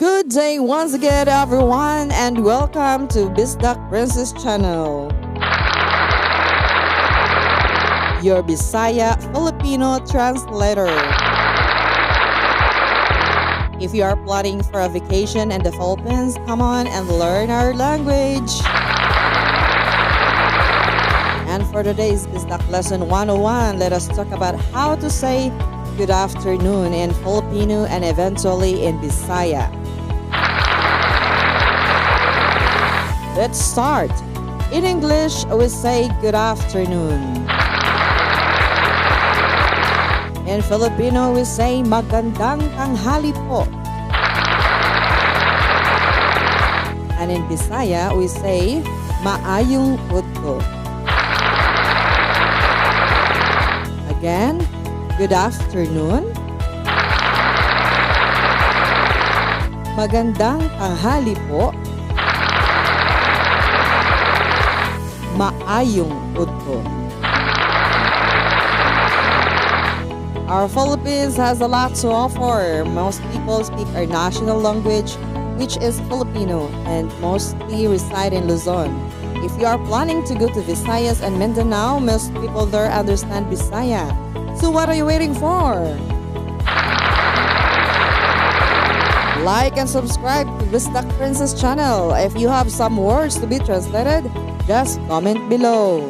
Good day once again, everyone, and welcome to Bisdak Princess channel, your Bisaya Filipino translator. If you are planning for a vacation in the Philippines, come on and learn our language. And for today's Bisdak Lesson 101, let us talk about how to say good afternoon in Filipino and eventually in Bisaya. Let's start. In English, we say good afternoon. In Filipino, we say magandang tanghali po. And in Bisaya, we say maayong udto. Again, good afternoon. Magandang tanghali po. Maayong udto. Our Philippines has a lot to offer. Most people speak our national language, which is Filipino, and mostly reside in Luzon. If you are planning to go to Visayas and Mindanao, most people there understand Bisaya. So what are you waiting for? Like and subscribe to Bisdak Princess channel. If you have some words to be translated, just comment below.